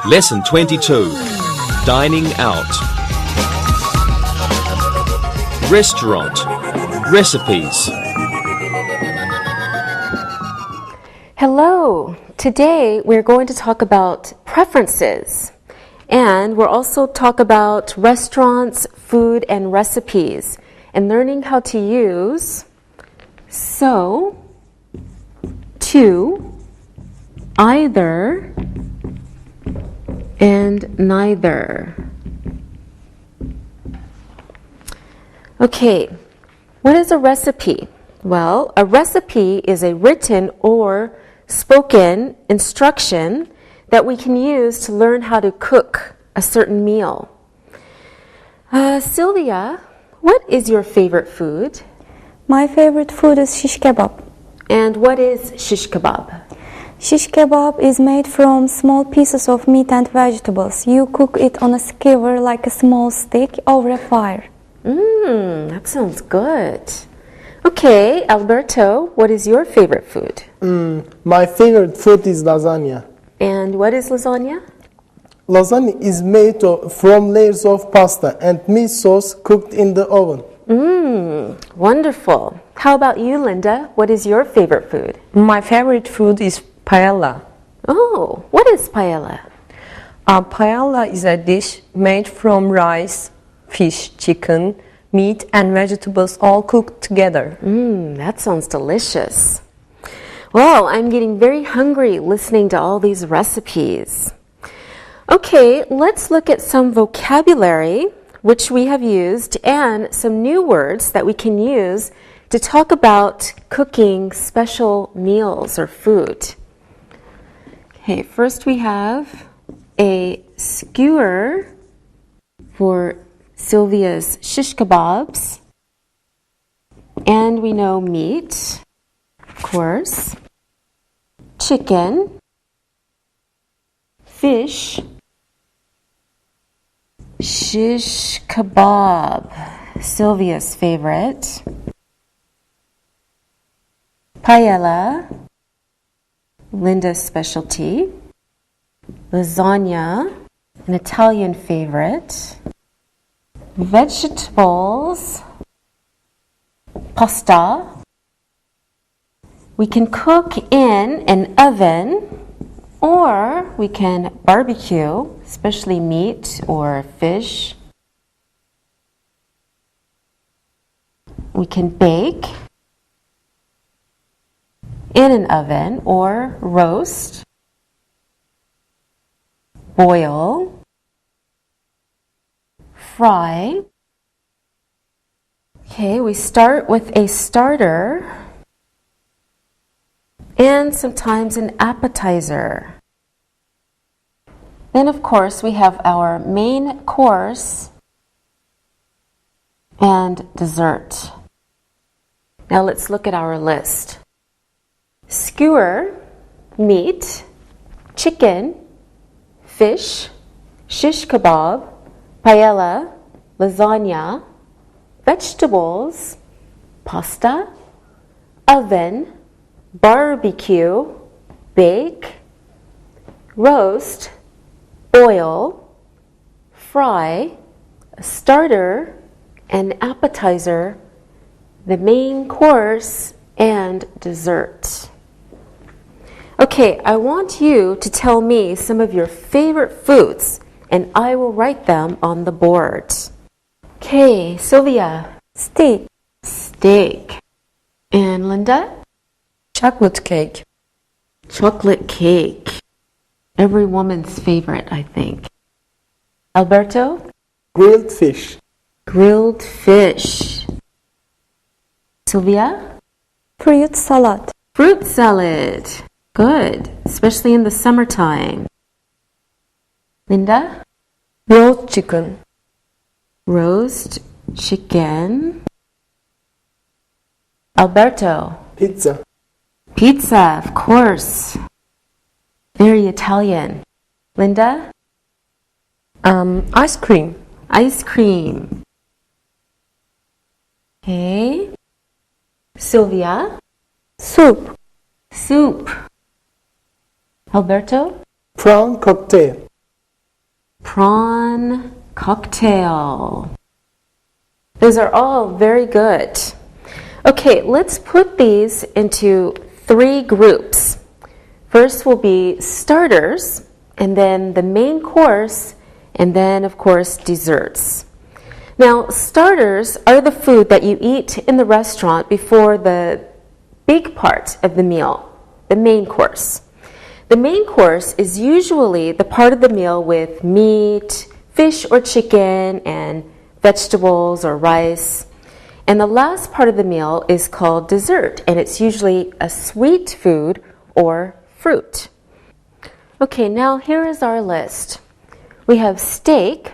Lesson 22. Dining out. Restaurant. Recipes. Hello! Today we're going to talk about preferences. And we'll also talk about restaurants, food, and recipes. And learning how to use so, to, either, and neither. Okay, what is a recipe? Well, a recipe is a written or spoken instruction that we can use to learn how to cook a certain meal. Sylvia, what is your favorite food? My favorite food is shish kebab. And what is shish kebab? Shish kebab is made from small pieces of meat and vegetables. You cook it on a skewer like a small stick over a fire. That sounds good. Okay, Alberto, what is your favorite food? My favorite food is lasagna. And what is lasagna? Lasagna is made from layers of pasta and meat sauce cooked in the oven. Wonderful. How about you, Linda? What is your favorite food? My favorite food is paella. Oh, what is paella? Paella is a dish made from rice, fish, chicken, meat, and vegetables all cooked together. That sounds delicious. Well, I'm getting very hungry listening to all these recipes. Okay, let's look at some vocabulary which we have used and some new words that we can use to talk about cooking special meals or food. Okay, first we have a skewer for Sylvia's shish kebabs. And we know meat, of course, chicken, fish, shish kebab, Sylvia's favorite, paella, Linda's specialty, lasagna, an Italian favorite, vegetables, pasta. We can cook in an oven or we can barbecue, especially meat or fish. We can bake in an oven or roast, boil, fry. Okay, we start with a starter and sometimes an appetizer. Then, of course, we have our main course and dessert. Now let's look at our list. Skewer, meat, chicken, fish, shish kebab, paella, lasagna, vegetables, pasta, oven, barbecue, bake, roast, boil, fry, a starter, an appetizer, the main course, and dessert. Okay, I want you to tell me some of your favorite foods, and I will write them on the board. Okay, Sylvia. Steak. Steak. And Linda? Chocolate cake. Chocolate cake. Every woman's favorite, I think. Alberto? Grilled fish. Grilled fish. Sylvia? Fruit salad. Fruit salad. Good, especially in the summertime. Linda? Roast chicken. Roast chicken. Alberto? Pizza. Pizza, of course. Very Italian. Linda? Ice cream. Ice cream. Okay. Sylvia? Soup. Soup. Alberto? Prawn cocktail. prawn cocktail. Those are all very good. Okay, let's put these into 3 groups. First will be starters, and then the main course, and then, of course, desserts. Now, starters are the food that you eat in the restaurant before the big part of the meal, the main course. The main course is usually the part of the meal with meat, fish or chicken, and vegetables or rice. And the last part of the meal is called dessert, and it's usually a sweet food or fruit. Okay, now here is our list. We have steak,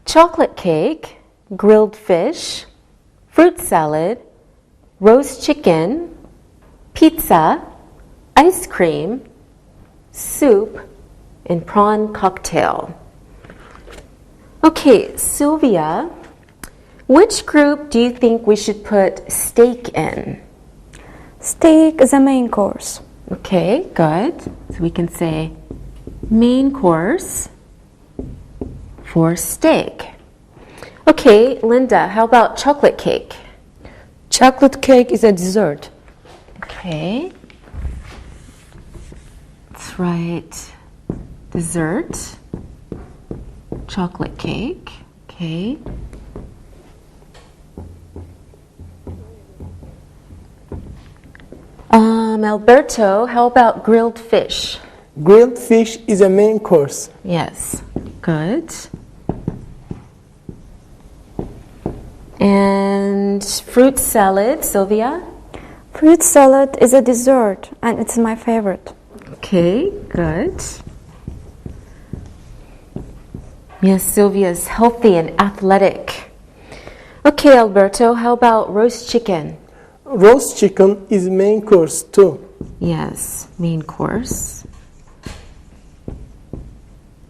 chocolate cake, grilled fish, fruit salad, roast chicken, pizza, ice cream, soup, and prawn cocktail. Okay, Sylvia, which group do you think we should put steak in? Steak is a main course. Okay, good. So we can say main course for steak. Okay, Linda, how about chocolate cake? Chocolate cake is a dessert. Okay. That's right. Dessert. Chocolate cake. Okay. Alberto, how about grilled fish? Grilled fish is a main course. Yes, good. And fruit salad, Sylvia? Fruit salad is a dessert and it's my favorite. Okay, good. Yes, Sylvia is healthy and athletic. Okay, Alberto, how about roast chicken? Roast chicken is main course too. Yes, main course.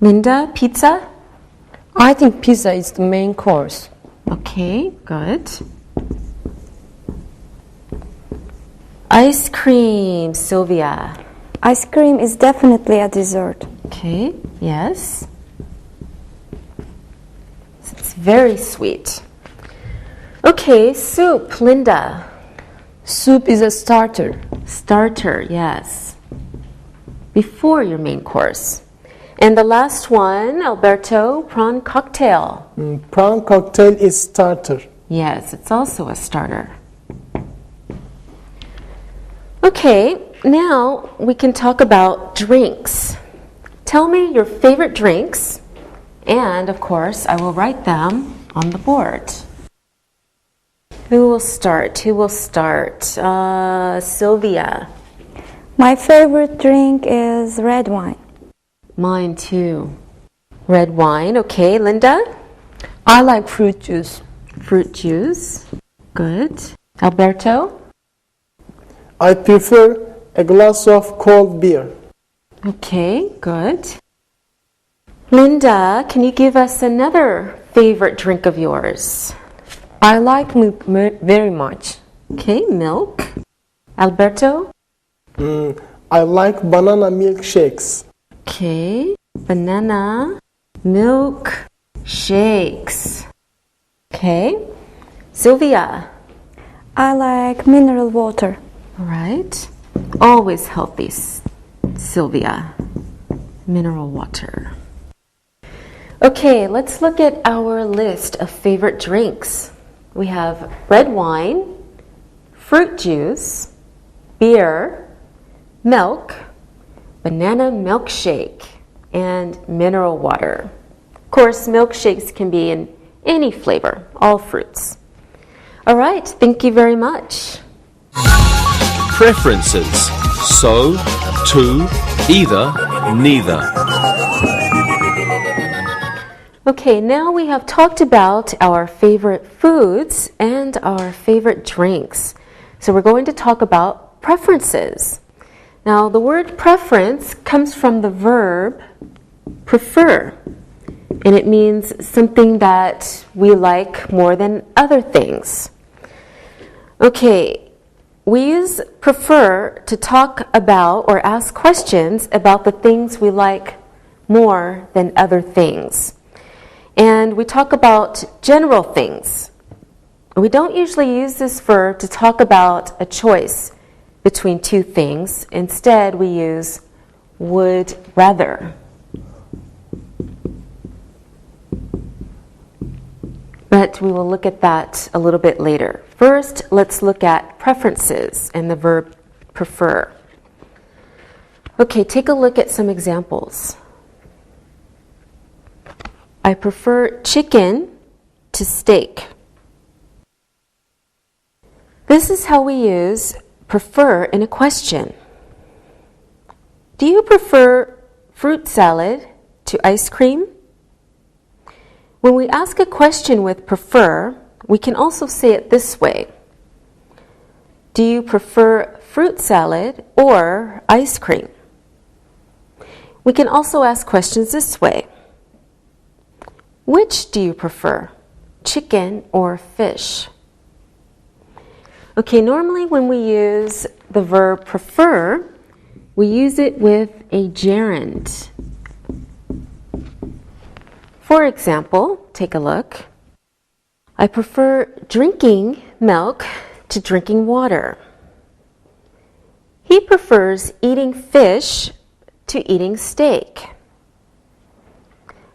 Linda, pizza? I think pizza is the main course. Okay, good. Ice cream, Sylvia. Ice cream is definitely a dessert. Okay, yes. It's very sweet. Okay, soup, Linda. Soup is a starter. Starter, yes. Before your main course. And the last one, Alberto, prawn cocktail. Prawn cocktail is starter. Yes, it's also a starter. Okay, now we can talk about drinks. Tell me your favorite drinks, and of course, I will write them on the board. Who will start? Sylvia. My favorite drink is red wine. Mine too. Red wine. Okay, Linda? I like fruit juice. Fruit juice. Good. Alberto? I prefer a glass of cold beer. Okay, good. Linda, can you give us another favorite drink of yours? I like milk very much. Okay, milk. Alberto? I like banana milkshakes. Okay, banana milk shakes. Okay, Sylvia? I like mineral water. All right, always healthy, Sylvia. Mineral water. Okay, let's look at our list of favorite drinks. We have red wine, fruit juice, beer, milk, banana milkshake, and mineral water. Of course, milkshakes can be in any flavor, all fruits. All right, thank you very much. Preferences. So, to, either, neither. Okay, now we have talked about our favorite foods and our favorite drinks. So we're going to talk about preferences. Now, the word preference comes from the verb prefer, and it means something that we like more than other things. Okay, we use prefer to talk about or ask questions about the things we like more than other things. And we talk about general things. We don't usually use this verb to talk about a choice between two things. Instead, we use would rather. But we will look at that a little bit later. First, let's look at preferences and the verb prefer. Okay, take a look at some examples. I prefer chicken to steak. This is how we use prefer in a question. Do you prefer fruit salad to ice cream? When we ask a question with prefer, we can also say it this way. Do you prefer fruit salad or ice cream? We can also ask questions this way. Which do you prefer, chicken or fish? Okay, normally when we use the verb prefer, we use it with a gerund. For example, take a look. I prefer drinking milk to drinking water. He prefers eating fish to eating steak.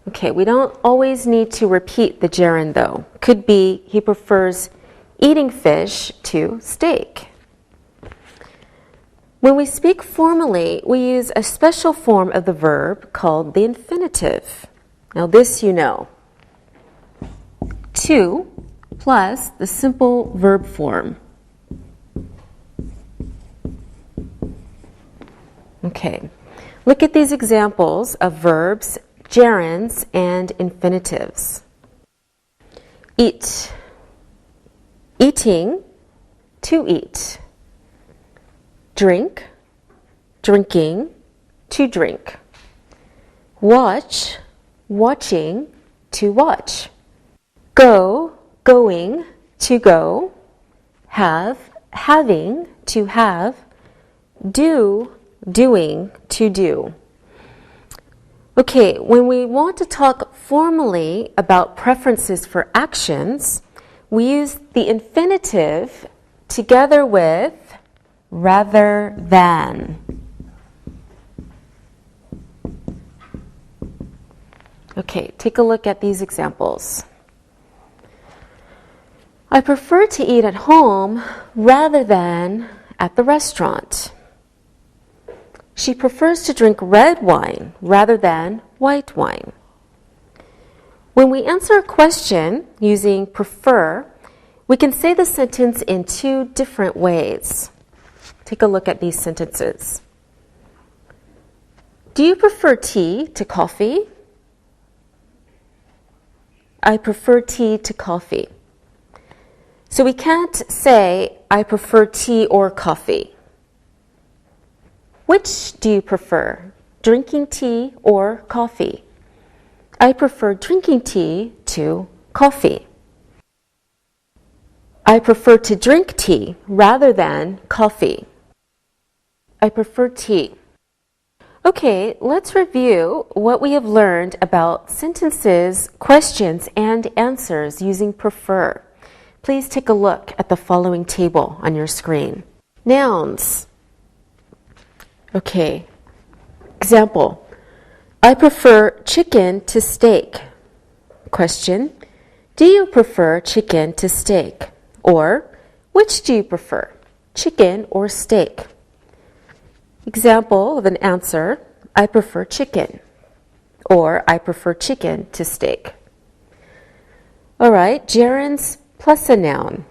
Okay, we don't always need to repeat the gerund though. Could be he prefers eating fish to steak. When we speak formally, we use a special form of the verb called the infinitive. Now this you know. To plus the simple verb form. Okay, look at these examples of verbs, gerunds, and infinitives. Eat, eating, to eat. Drink, drinking, to drink. Watch, watching, to watch. Go, going, to go. Have, having, to have. Do, doing, to do. Okay, when we want to talk formally about preferences for actions, we use the infinitive together with rather than. Okay, take a look at these examples. I prefer to eat at home rather than at the restaurant. She prefers to drink red wine rather than white wine. When we answer a question using prefer, we can say the sentence in two different ways. Take a look at these sentences. Do you prefer tea to coffee? I prefer tea to coffee. So we can't say, I prefer tea or coffee. Which do you prefer, drinking tea or coffee? I prefer drinking tea to coffee. I prefer to drink tea rather than coffee. I prefer tea. Okay, let's review what we have learned about sentences, questions, and answers using prefer. Please take a look at the following table on your screen. Nouns. Okay, example. I prefer chicken to steak. Question. Do you prefer chicken to steak? Or, which do you prefer, chicken or steak? Example of an answer. I prefer chicken. Or, I prefer chicken to steak. All right, gerunds plus a noun.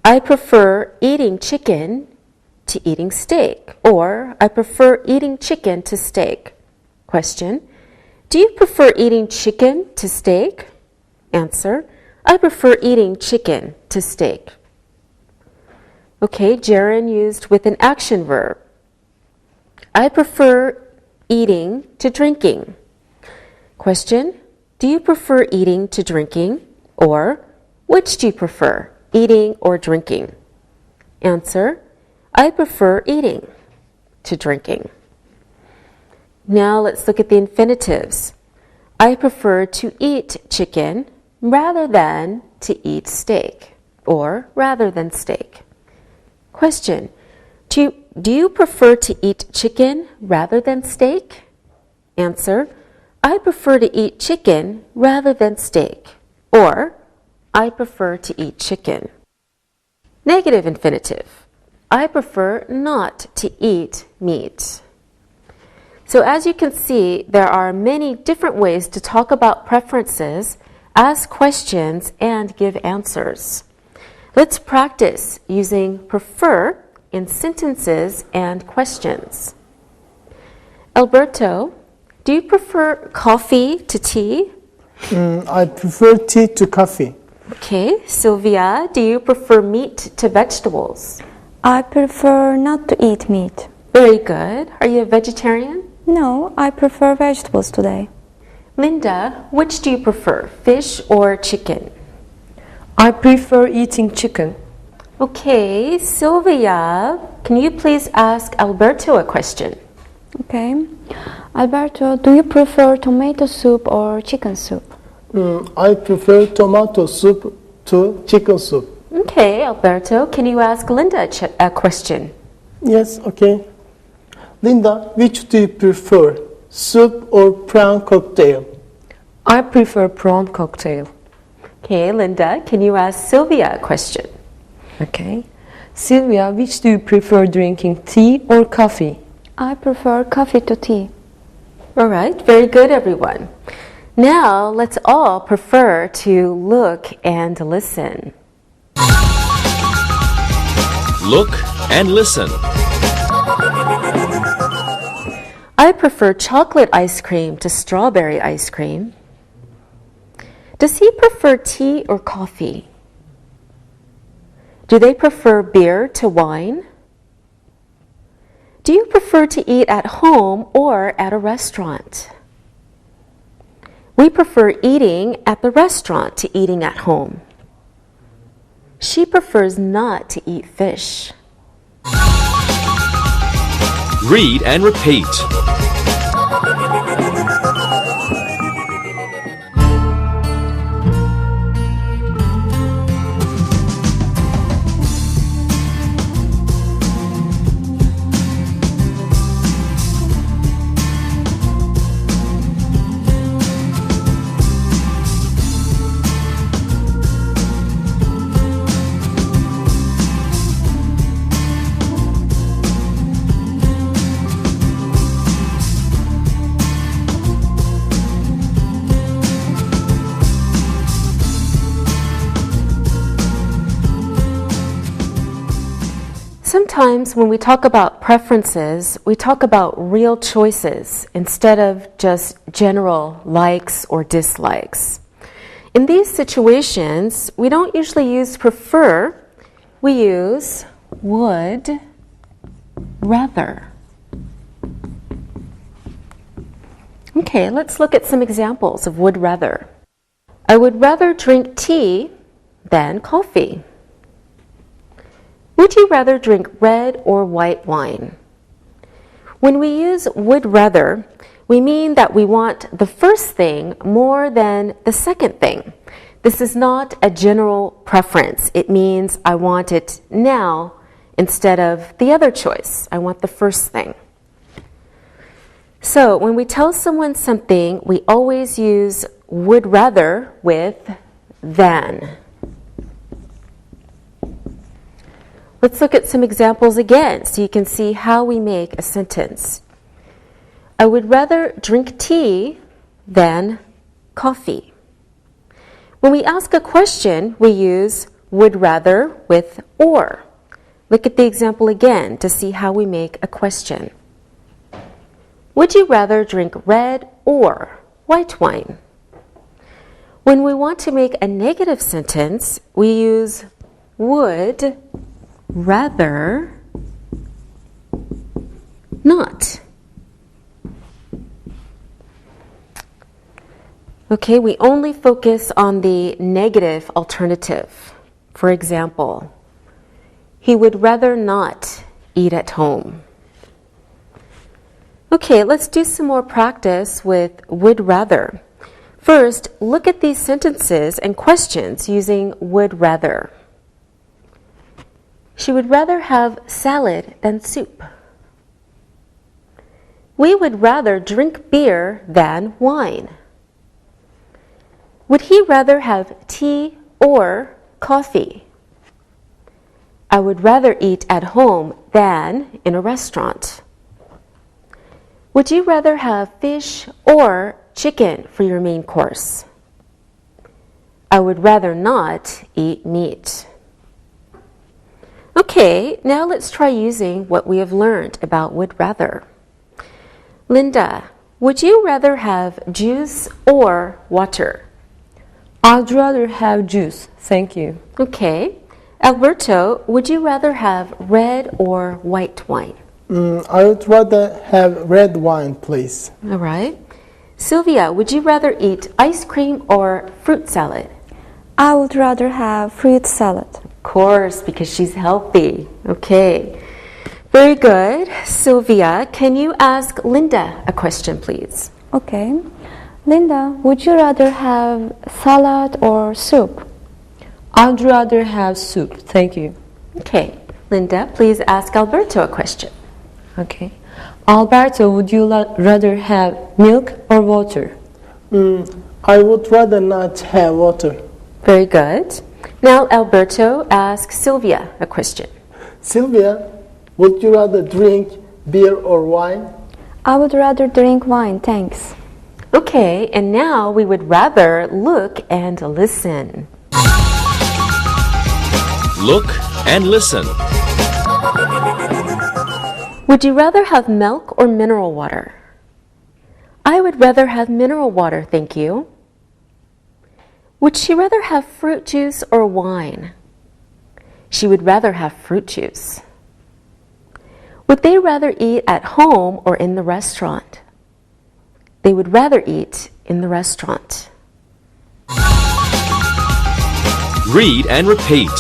I prefer eating chicken to eating steak. Or, I prefer eating chicken to steak. Question. Do you prefer eating chicken to steak? Answer. I prefer eating chicken to steak. Okay, gerund used with an action verb. I prefer eating to drinking. Question. Do you prefer eating to drinking? Or, which do you prefer, eating or drinking? Answer. I prefer eating to drinking. Now let's look at the infinitives. I prefer to eat chicken rather than to eat steak, or rather than steak. Question. Do you prefer to eat chicken rather than steak? Answer. I prefer to eat chicken rather than steak, or I prefer to eat chicken. Negative infinitive. I prefer not to eat meat. So as you can see, there are many different ways to talk about preferences, ask questions, and give answers. Let's practice using prefer in sentences and questions. Alberto, do you prefer coffee to tea? I prefer tea to coffee. Okay. Sylvia, do you prefer meat to vegetables? I prefer not to eat meat. Very good. Are you a vegetarian? No, I prefer vegetables today. Linda, which do you prefer, fish or chicken? I prefer eating chicken. Okay, Sylvia, can you please ask Alberto a question? Okay. Alberto, do you prefer tomato soup or chicken soup? I prefer tomato soup to chicken soup. Okay, Alberto, can you ask Linda a question? Yes, okay. Linda, which do you prefer, soup or prawn cocktail? I prefer prawn cocktail. Okay, Linda, can you ask Sylvia a question? Okay. Sylvia, which do you prefer drinking, tea or coffee? I prefer coffee to tea. All right, very good, everyone. Now, let's all prefer to look and listen. Look and listen. I prefer chocolate ice cream to strawberry ice cream. Does he prefer tea or coffee? Do they prefer beer to wine? Do you prefer to eat at home or at a restaurant? We prefer eating at the restaurant to eating at home. She prefers not to eat fish. Read and repeat. Sometimes when we talk about preferences, we talk about real choices instead of just general likes or dislikes. In these situations, we don't usually use prefer, we use would rather. Okay, let's look at some examples of would rather. I would rather drink tea than coffee. Would you rather drink red or white wine? When we use would rather, we mean that we want the first thing more than the second thing. This is not a general preference. It means I want it now instead of the other choice. I want the first thing. So when we tell someone something, we always use would rather with than. Let's look at some examples again so you can see how we make a sentence. I would rather drink tea than coffee. When we ask a question, we use would rather with or. Look at the example again to see how we make a question. Would you rather drink red or white wine? When we want to make a negative sentence, we use would rather not. Okay, we only focus on the negative alternative. For example, he would rather not eat at home. Okay, let's do some more practice with would rather. First, look at these sentences and questions using would rather. She would rather have salad than soup. We would rather drink beer than wine. Would he rather have tea or coffee? I would rather eat at home than in a restaurant. Would you rather have fish or chicken for your main course? I would rather not eat meat. Okay, now let's try using what we have learned about would rather. Linda, would you rather have juice or water? I'd rather have juice, thank you. Okay. Alberto, would you rather have red or white wine? I would rather have red wine, please. All right. Sylvia, would you rather eat ice cream or fruit salad? I would rather have fruit salad. Of course, because she's healthy. Okay. Very good. Sylvia, can you ask Linda a question, please? Okay. Linda, would you rather have salad or soup? I'd rather have soup, thank you. Okay. Linda, please ask Alberto a question. Okay. Alberto, would you rather have milk or water? I would rather not have water. Very good. Now Alberto, ask Sylvia a question. Sylvia, would you rather drink beer or wine? I would rather drink wine, thanks. Okay, and now we would rather look and listen. Look and listen. Would you rather have milk or mineral water? I would rather have mineral water, thank you. Would she rather have fruit juice or wine? She would rather have fruit juice. Would they rather eat at home or in the restaurant? They would rather eat in the restaurant. Read and repeat.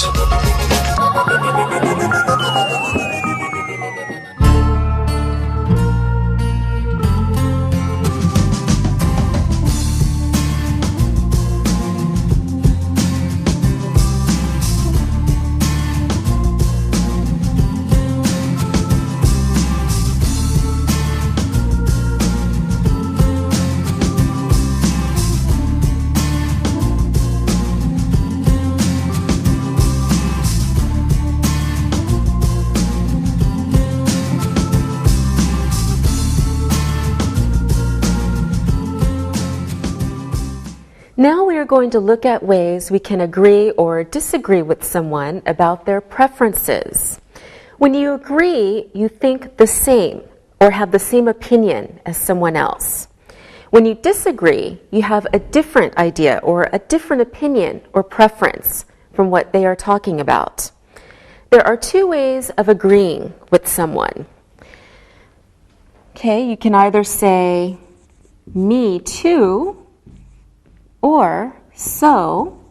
Now we are going to look at ways we can agree or disagree with someone about their preferences. When you agree, you think the same or have the same opinion as someone else. When you disagree, you have a different idea or a different opinion or preference from what they are talking about. There are two ways of agreeing with someone. Okay, you can either say, me too, or so,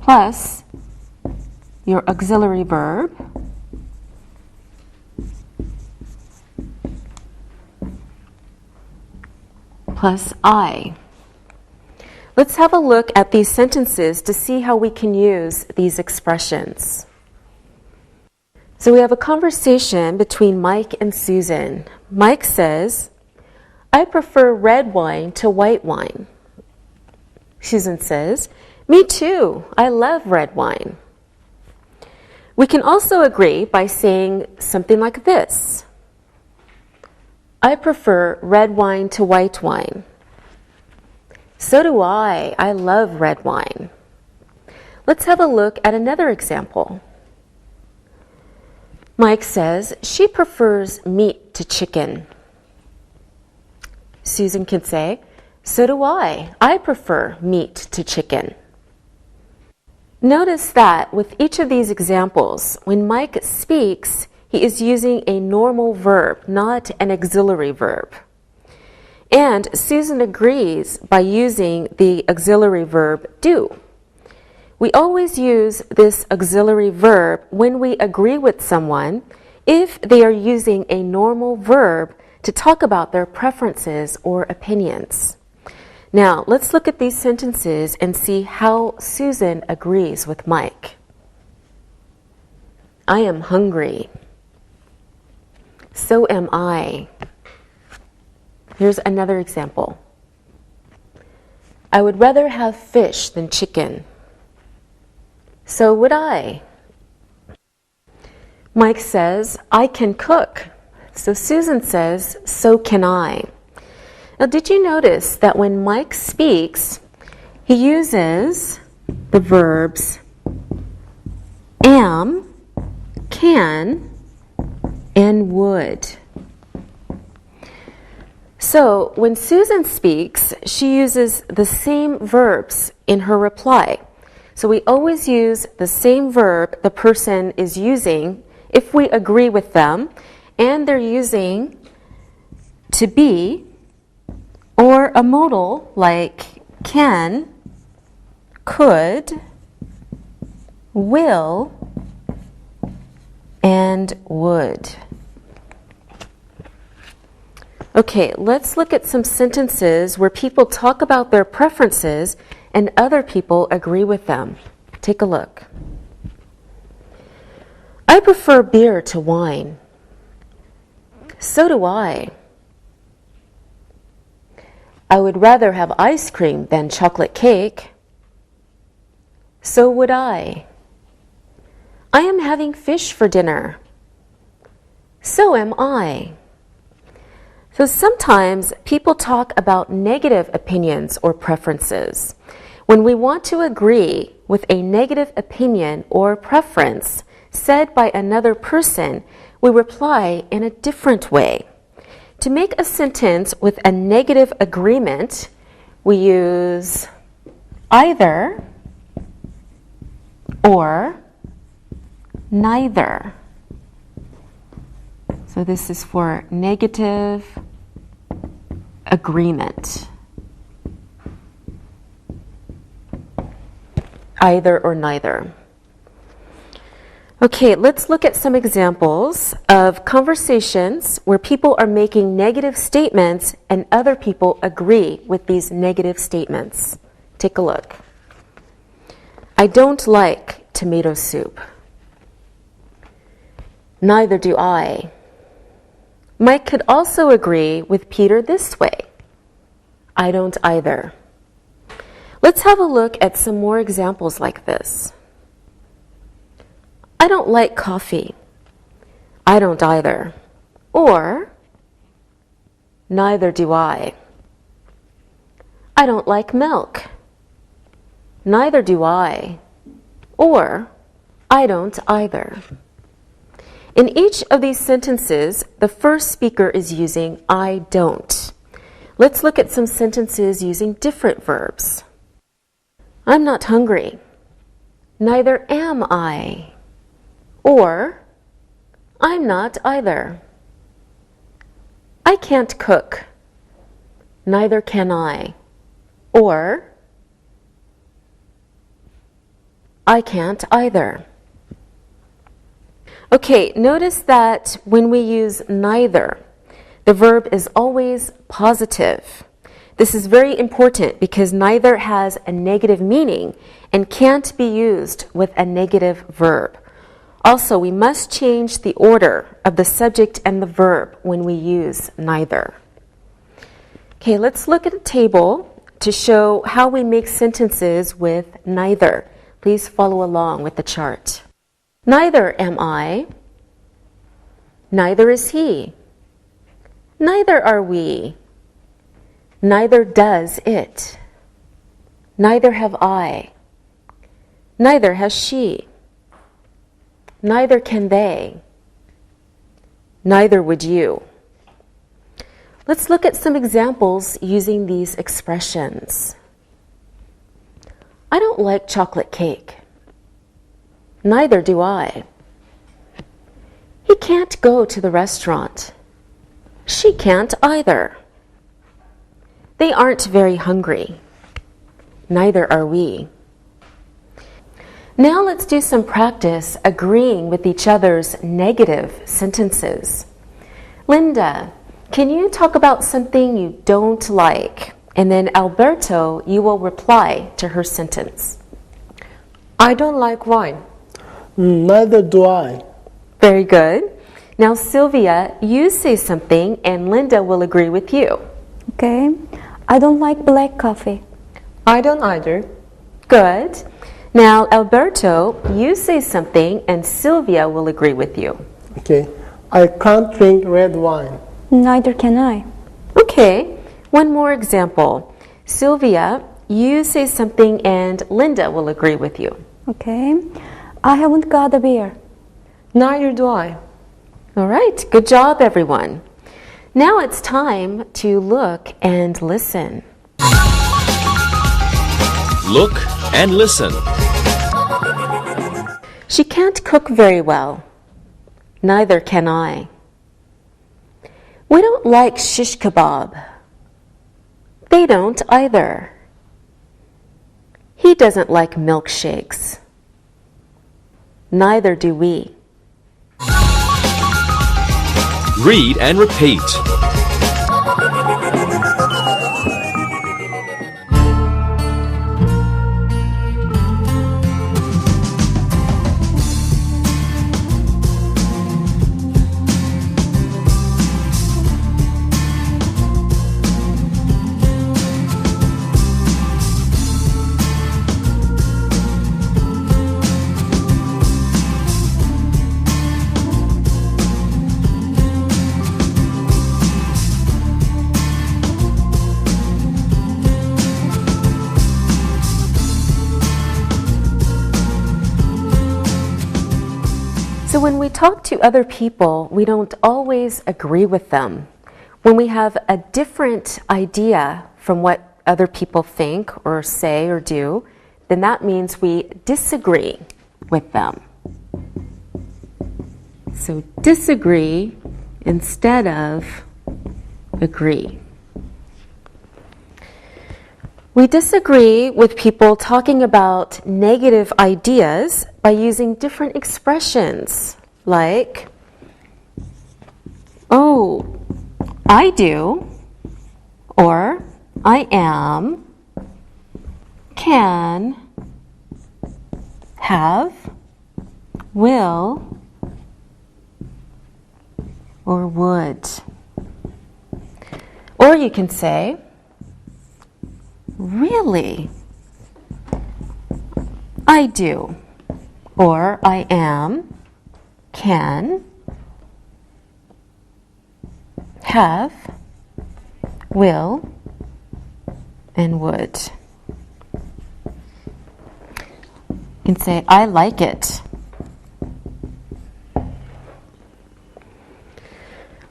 plus your auxiliary verb, plus I. Let's have a look at these sentences to see how we can use these expressions. So we have a conversation between Mike and Susan. Mike says, I prefer red wine to white wine. Susan says, me too, I love red wine. We can also agree by saying something like this. I prefer red wine to white wine. So do I love red wine. Let's have a look at another example. Mike says she prefers meat to chicken. Susan can say, so do I prefer meat to chicken. Notice that with each of these examples, when Mike speaks, he is using a normal verb, not an auxiliary verb. And Susan agrees by using the auxiliary verb do. We always use this auxiliary verb when we agree with someone if they are using a normal verb to talk about their preferences or opinions. Now, let's look at these sentences and see how Susan agrees with Mike. I am hungry. So am I. Here's another example. I would rather have fish than chicken. So would I. Mike says, I can cook. So Susan says, so can I. Now, did you notice that when Mike speaks, he uses the verbs am, can, and would. So when Susan speaks, she uses the same verbs in her reply. So we always use the same verb the person is using if we agree with them, and they're using to be or a modal like can, could, will, and would. Okay, let's look at some sentences where people talk about their preferences and other people agree with them. Take a look. I prefer beer to wine. So do I. I would rather have ice cream than chocolate cake. So would I. I am having fish for dinner. So am I. So sometimes people talk about negative opinions or preferences. When we want to agree with a negative opinion or preference said by another person, we reply in a different way. To make a sentence with a negative agreement, we use either or neither. So this is for negative agreement. Either or neither. Okay, let's look at some examples of conversations where people are making negative statements and other people agree with these negative statements. Take a look. I don't like tomato soup. Neither do I. Mike could also agree with Peter this way. I don't either. Let's have a look at some more examples like this. I don't like coffee. I don't either. Or, neither do I. I don't like milk. Neither do I. Or, I don't either. In each of these sentences, the first speaker is using I don't. Let's look at some sentences using different verbs. I'm not hungry. Neither am I. Or, I'm not either. I can't cook. Neither can I. Or, I can't either. Okay, notice that when we use neither, the verb is always positive. This is very important because neither has a negative meaning and can't be used with a negative verb. Also, we must change the order of the subject and the verb when we use neither. Okay, let's look at a table to show how we make sentences with neither. Please follow along with the chart. Neither am I. Neither is he. Neither are we. Neither does it. Neither have I. Neither has she. Neither can they. Neither would you. Let's look at some examples using these expressions. I don't like chocolate cake. Neither do I. He can't go to the restaurant. She can't either. They aren't very hungry. Neither are we. Now let's do some practice agreeing with each other's negative sentences. Linda, Can you talk about something you don't like? And then Alberto, you will reply to her sentence. I don't like wine. Neither do I. Very good. Now, Sylvia, you say something and Linda will agree with you. Okay. I don't like black coffee. I don't either. Good. Now, Alberto, you say something and Sylvia will agree with you. Okay. I can't drink red wine. Neither can I. Okay. One more example. Sylvia, you say something and Linda will agree with you. Okay. I haven't got a beer. Neither do I. All right. Good job, everyone. Now it's time to look and listen. Look and listen. She can't cook very well. Neither can I. We don't like shish kebab. They don't either. He doesn't like milkshakes. Neither do we. Read and repeat. So when we talk to other people, we don't always agree with them. When we have a different idea from what other people think or say or do, then that means we disagree with them. So disagree instead of agree. We disagree with people talking about negative ideas by using different expressions like, oh, I do, or I am, can, have, will, or would. Or you can say, really? I do. Or I am, can, have, will, and would. You can say, I like it.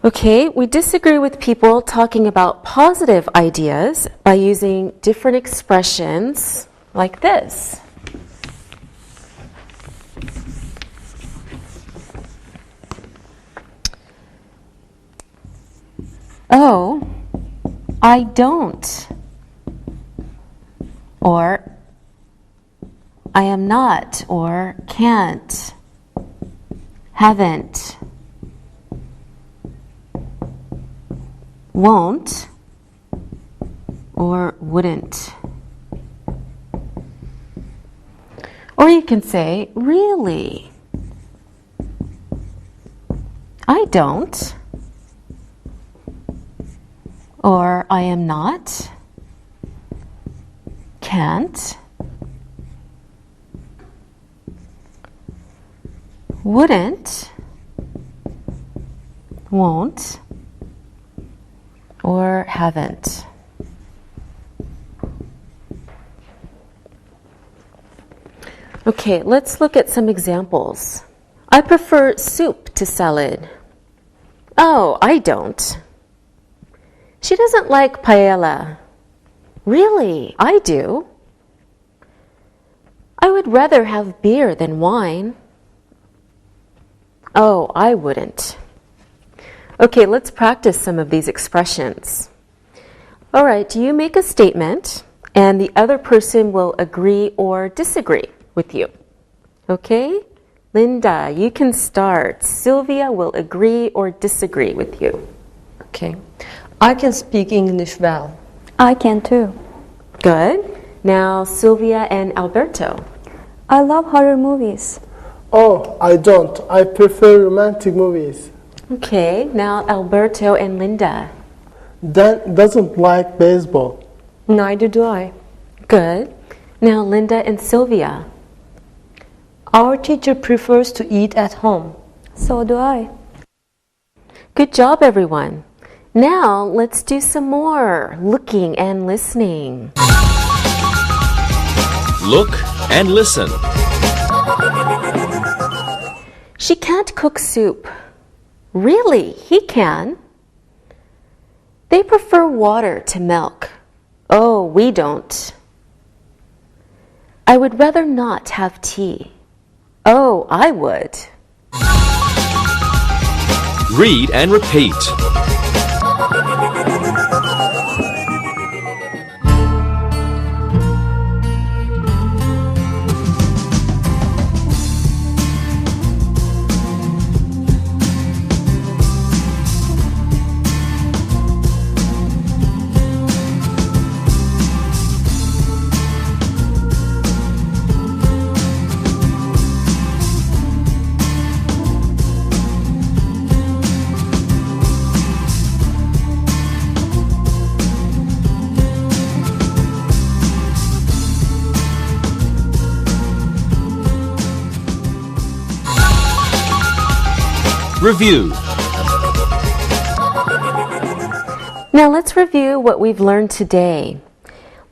Okay, we disagree with people talking about positive ideas by using different expressions like this. Oh, I don't. Or I am not, or can't, haven't, won't, or wouldn't. Or you can say, really? I don't. Or I am not, can't, wouldn't, won't, or haven't. Okay, let's look at some examples. I prefer soup to salad. Oh, I don't. She doesn't like paella. Really, I do. I would rather have beer than wine. Oh, I wouldn't. Okay, let's practice some of these expressions. All right, you make a statement, and the other person will agree or disagree with you. Okay? Linda, you can start. Sylvia will agree or disagree with you. Okay. I can speak English well. I can too. Good. Now, Sylvia and Alberto. I love horror movies. Oh, I don't. I prefer romantic movies. Okay. Now, Alberto and Linda. Dan doesn't like baseball. Neither do I. Good. Now, Linda and Sylvia. Our teacher prefers to eat at home. So do I. Good job, everyone. Now, let's do some more looking and listening. Look and listen. She can't cook soup. Really, he can. They prefer water to milk. Oh, we don't. I would rather not have tea. Oh, I would. Read and repeat. Review. Now let's review what we've learned today.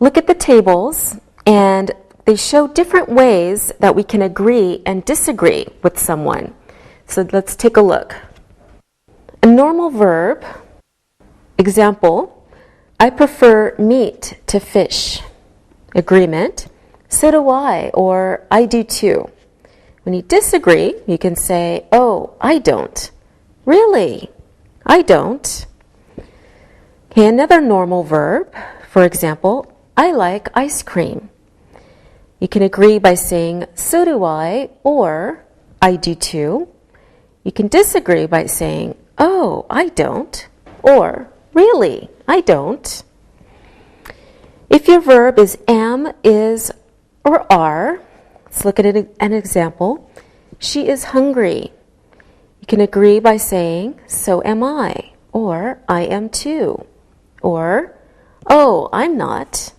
Look at the tables, and they show different ways that we can agree and disagree with someone. So let's take a look. A normal verb, example, I prefer meat to fish. Agreement, so do I, or I do too. When you disagree, you can say, oh, I don't. Really? I don't. Okay, another normal verb, for example, I like ice cream. You can agree by saying, so do I, or I do too. You can disagree by saying, oh, I don't, or really, I don't. If your verb is am, is, or are, let's look at an example. She is hungry. You can agree by saying, so am I, or I am too, or, oh, I'm not,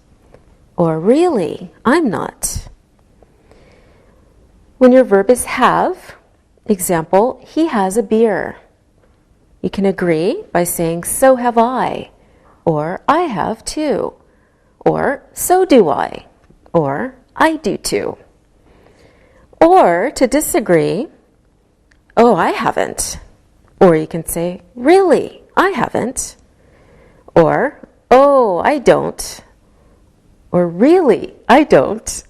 or really, I'm not. When your verb is have, example, he has a beer. You can agree by saying, so have I, or I have too, or so do I, or I do too. Or to disagree, oh, I haven't. Or you can say, really, I haven't. Or, oh, I don't. Or really, I don't.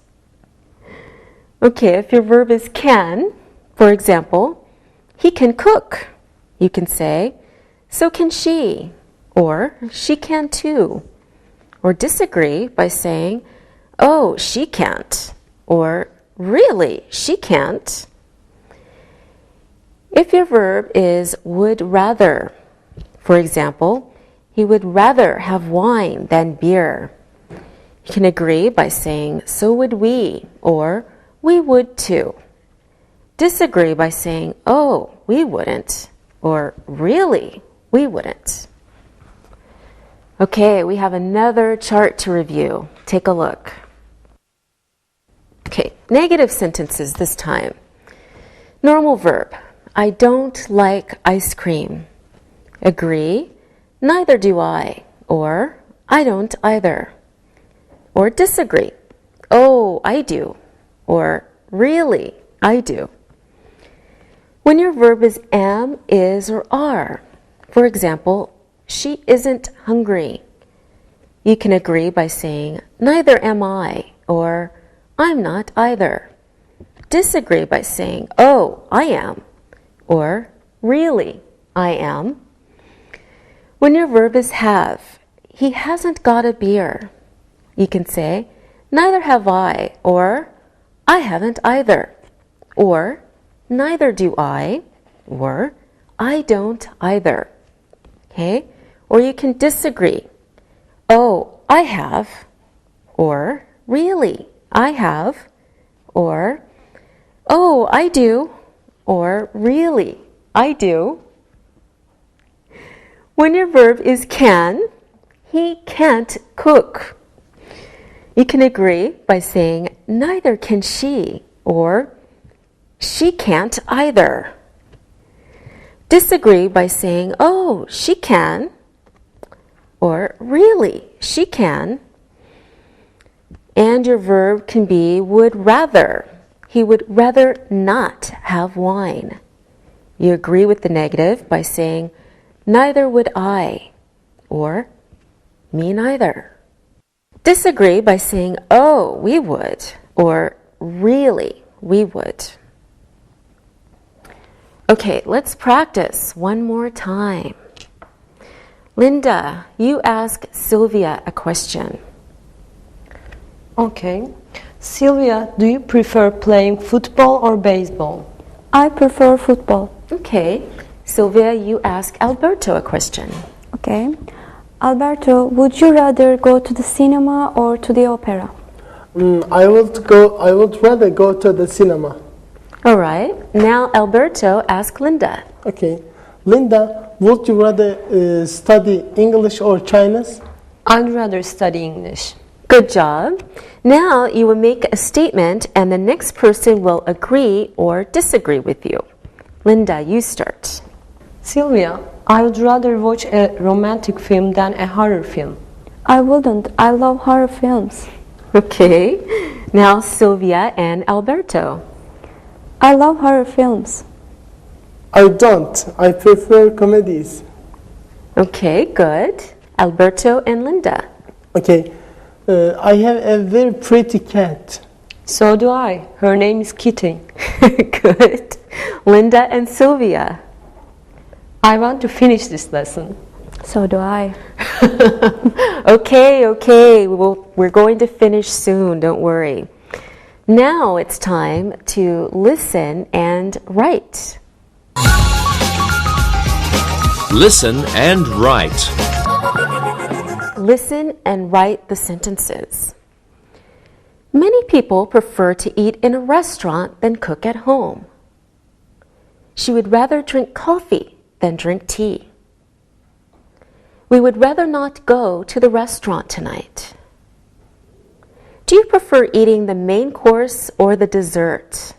Okay, if your verb is can, for example, he can cook. You can say, so can she. Or, she can too. Or disagree by saying, oh, she can't. Or, really, she can't. If your verb is would rather, for example, he would rather have wine than beer. You can agree by saying, so would we, or we would too. Disagree by saying, oh, we wouldn't, or really, we wouldn't. Okay, we have another chart to review. Take a look. Okay, negative sentences this time. Normal verb, I don't like ice cream. Agree, neither do I, or I don't either. Or disagree, oh, I do, or really, I do. When your verb is am, is, or are, for example, she isn't hungry. You can agree by saying, neither am I, or I'm not either. Disagree by saying, oh, I am, or really, I am. When your verb is have, he hasn't got a beer. You can say, neither have I, or I haven't either, or neither do I, or I don't either. Okay? or you can disagree. Oh, I have, or really, I have, or oh, I do, or really, I do. When your verb is can, he can't cook. You can agree by saying neither can she, or she can't either. Disagree by saying, oh, she can, or really, she can. And your verb can be would rather. He would rather not have wine. You agree with the negative by saying, neither would I, or me neither. Disagree by saying, oh, we would, or really, we would. Okay, let's practice one more time. Linda, you ask Sylvia a question. Okay. Sylvia, do you prefer playing football or baseball? I prefer football. Okay. Sylvia, you ask Alberto a question. Okay. Alberto, would you rather go to the cinema or to the opera? I would rather go to the cinema. All right. Now Alberto, ask Linda. Okay. Linda, would you rather study English or Chinese? I'd rather study English. Good job. Now you will make a statement and the next person will agree or disagree with you. Linda, you start. Sylvia, I would rather watch a romantic film than a horror film. I wouldn't. I love horror films. Okay. Now Sylvia and Alberto. I love horror films. I don't. I prefer comedies. Okay, good. Alberto and Linda. Okay. I have a very pretty cat. So do I. Her name is Kitty. Good. Linda and Sylvia. I want to finish this lesson. So do I. Okay. We're going to finish soon, don't worry. Now it's time to listen and write. Listen and write. Listen and write the sentences. Many people prefer to eat in a restaurant than cook at home. She would rather drink coffee than drink tea. We would rather not go to the restaurant tonight. Do you prefer eating the main course or the dessert?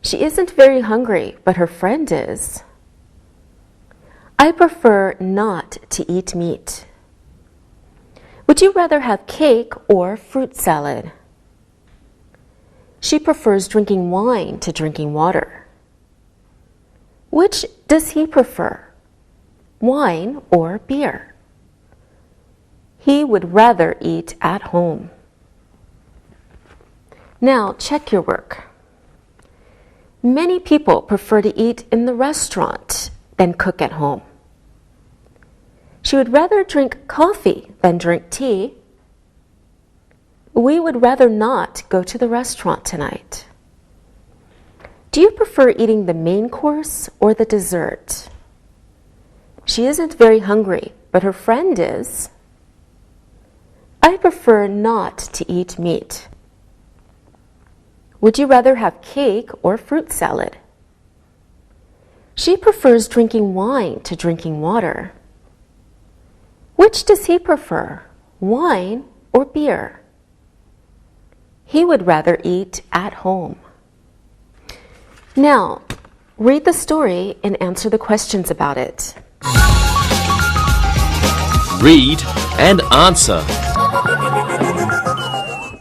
She isn't very hungry, but her friend is. I prefer not to eat meat. Would you rather have cake or fruit salad? She prefers drinking wine to drinking water. Which does he prefer, wine or beer? He would rather eat at home. Now check your work. Many people prefer to eat in the restaurant than cook at home. She would rather drink coffee than drink tea. We would rather not go to the restaurant tonight. Do you prefer eating the main course or the dessert? She isn't very hungry, but her friend is. I prefer not to eat meat. Would you rather have cake or fruit salad? She prefers drinking wine to drinking water. Which does he prefer, wine or beer? He would rather eat at home. Now, read the story and answer the questions about it. Read and answer.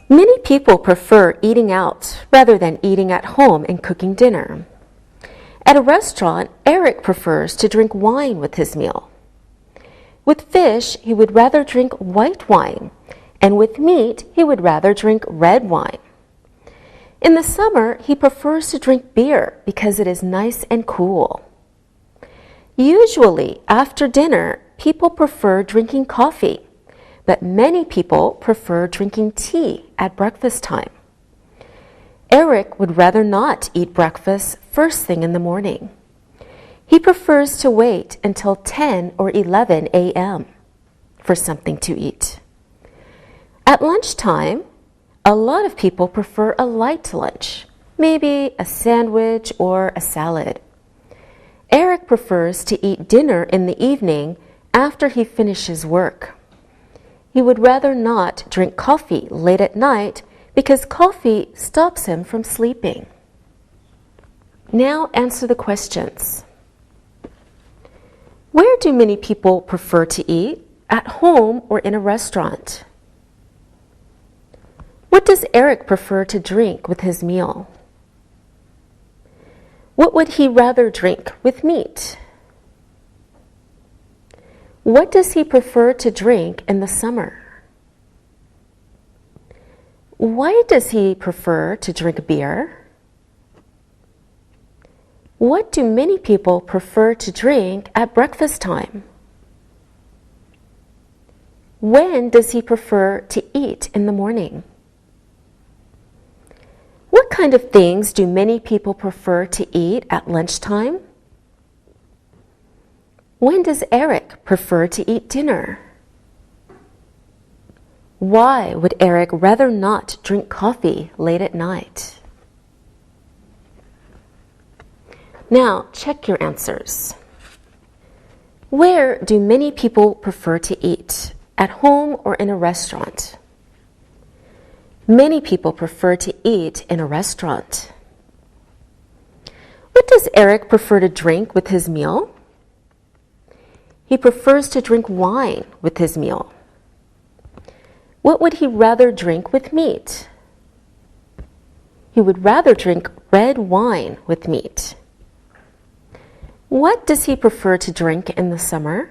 Many people prefer eating out rather than eating at home and cooking dinner. At a restaurant, Eric prefers to drink wine with his meal. With fish, he would rather drink white wine, and with meat, he would rather drink red wine. In the summer, he prefers to drink beer because it is nice and cool. Usually, after dinner, people prefer drinking coffee, but many people prefer drinking tea at breakfast time. Eric would rather not eat breakfast first thing in the morning. He prefers to wait until 10 or 11 a.m. for something to eat. At lunchtime, a lot of people prefer a light lunch, maybe a sandwich or a salad. Eric prefers to eat dinner in the evening after he finishes work. He would rather not drink coffee late at night because coffee stops him from sleeping. Now answer the questions. Where do many people prefer to eat? At home or in a restaurant? What does Eric prefer to drink with his meal? What would he rather drink with meat? What does he prefer to drink in the summer? Why does he prefer to drink beer? What do many people prefer to drink at breakfast time? When does he prefer to eat in the morning? What kind of things do many people prefer to eat at lunchtime? When does Eric prefer to eat dinner? Why would Eric rather not drink coffee late at night? Now, check your answers. Where do many people prefer to eat? At home or in a restaurant? Many people prefer to eat in a restaurant. What does Eric prefer to drink with his meal? He prefers to drink wine with his meal. What would he rather drink with meat? He would rather drink red wine with meat. What does he prefer to drink in the summer?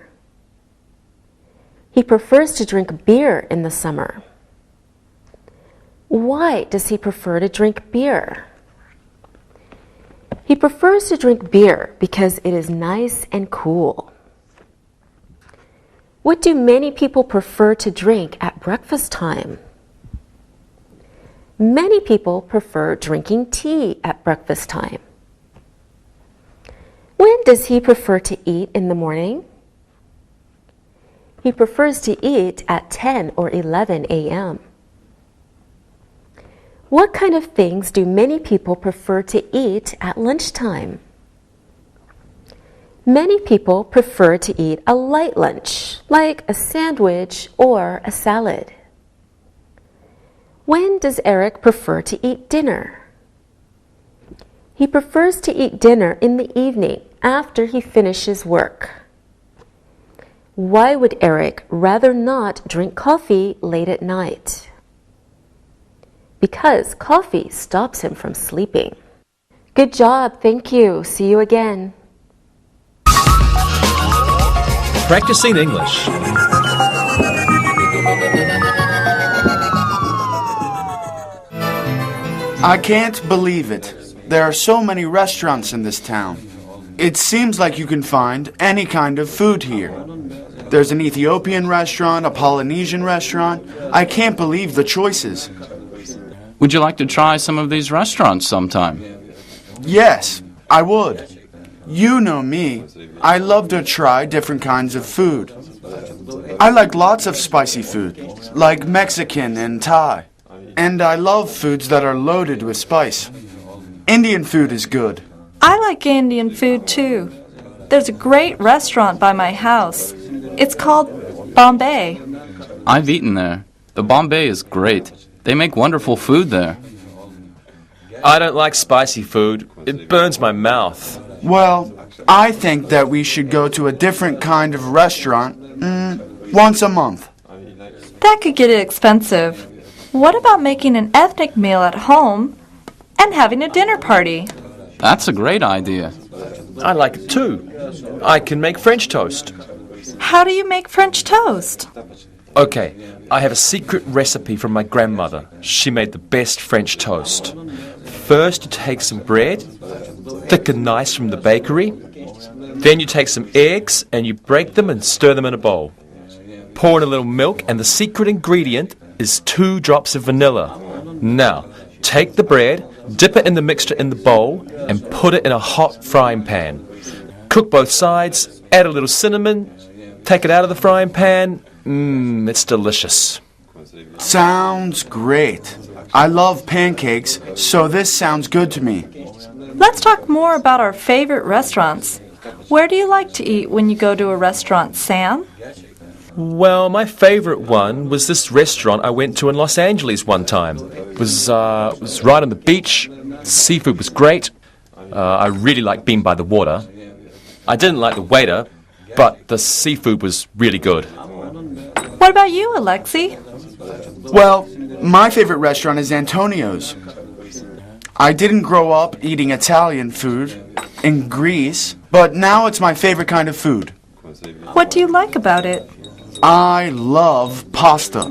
He prefers to drink beer in the summer. Why does he prefer to drink beer? He prefers to drink beer because it is nice and cool. What do many people prefer to drink at breakfast time? Many people prefer drinking tea at breakfast time. When does he prefer to eat in the morning? He prefers to eat at 10 or 11 a.m. What kind of things do many people prefer to eat at lunchtime? Many people prefer to eat a light lunch, like a sandwich or a salad. When does Eric prefer to eat dinner? He prefers to eat dinner in the evening after he finishes work. Why would Eric rather not drink coffee late at night? Because coffee stops him from sleeping. Good job, thank you. See you again. Practicing English. I can't believe it. There are so many restaurants in this town. It seems like you can find any kind of food here. There's an Ethiopian restaurant, a Polynesian restaurant. I can't believe the choices. Would you like to try some of these restaurants sometime? Yes, I would. You know me. I love to try different kinds of food. I like lots of spicy food, like Mexican and Thai. And I love foods that are loaded with spice. Indian food is good. I like Indian food too. There's a great restaurant by my house. It's called Bombay. I've eaten there. The Bombay is great. They make wonderful food there. I don't like spicy food. It burns my mouth. Well, I think that we should go to a different kind of restaurant once a month. That could get expensive. What about making an ethnic meal at home and having a dinner party? That's a great idea. I like it too. I can make French toast. How do you make French toast? Okay, I have a secret recipe from my grandmother. She made the best French toast. First, you take some bread, thick and nice from the bakery. Then you take some eggs and you break them and stir them in a bowl. Pour in a little milk, and the secret ingredient is 2 drops of vanilla. Now, take the bread, dip it in the mixture in the bowl, and put it in a hot frying pan. cook both sides, add a little cinnamon, take it out of the frying pan. It's delicious. Sounds great. I love pancakes, so this sounds good to me. Let's talk more about our favorite restaurants. Where do you like to eat when you go to a restaurant, Sam? Well, my favorite one was this restaurant I went to in Los Angeles one time. It was right on the beach. Seafood was great. I really liked being by the water. I didn't like the waiter, but the seafood was really good. What about you, Alexi? Well, my favorite restaurant is Antonio's. I didn't grow up eating Italian food in Greece, but now it's my favorite kind of food. What do you like about it? I love pasta.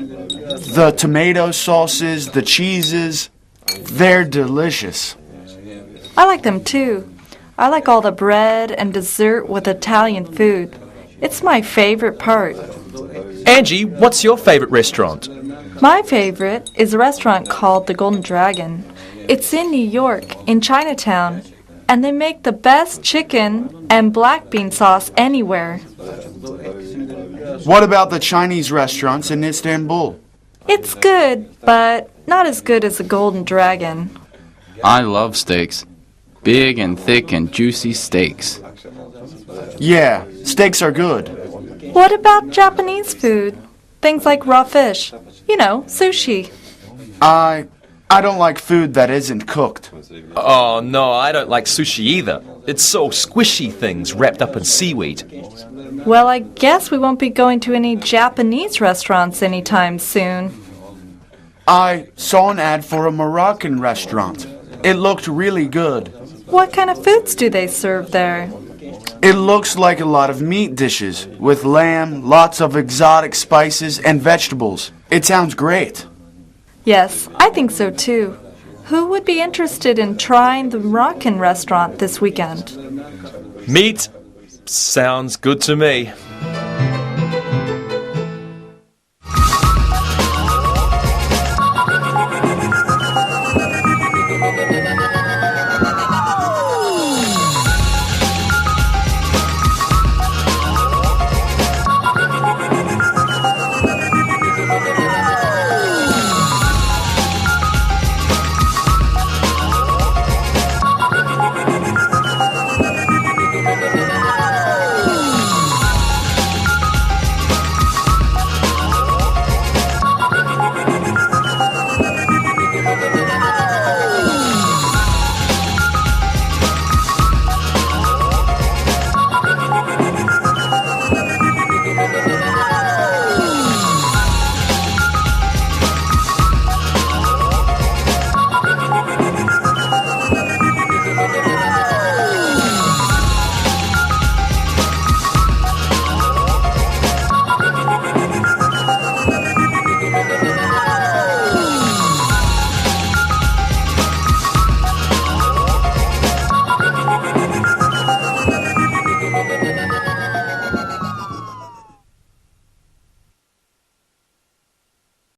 The tomato sauces, the cheeses, they're delicious. I like them too. I like all the bread and dessert with Italian food. It's my favorite part. Angie, what's your favorite restaurant? My favorite is a restaurant called the Golden Dragon. It's in New York, in Chinatown, and they make the best chicken and black bean sauce anywhere. What about the Chinese restaurants in Istanbul? It's good, but not as good as the Golden Dragon. I love steaks. Big and thick and juicy steaks. Yeah, steaks are good. What about Japanese food? Things like raw fish. You know, sushi. I don't like food that isn't cooked. Oh, no, I don't like sushi either. It's so squishy things wrapped up in seaweed. Well, I guess we won't be going to any Japanese restaurants anytime soon. I saw an ad for a Moroccan restaurant. It looked really good. What kind of foods do they serve there? It looks like a lot of meat dishes, with lamb, lots of exotic spices, and vegetables. It sounds great. Yes, I think so too. Who would be interested in trying the Moroccan restaurant this weekend? Meat sounds good to me.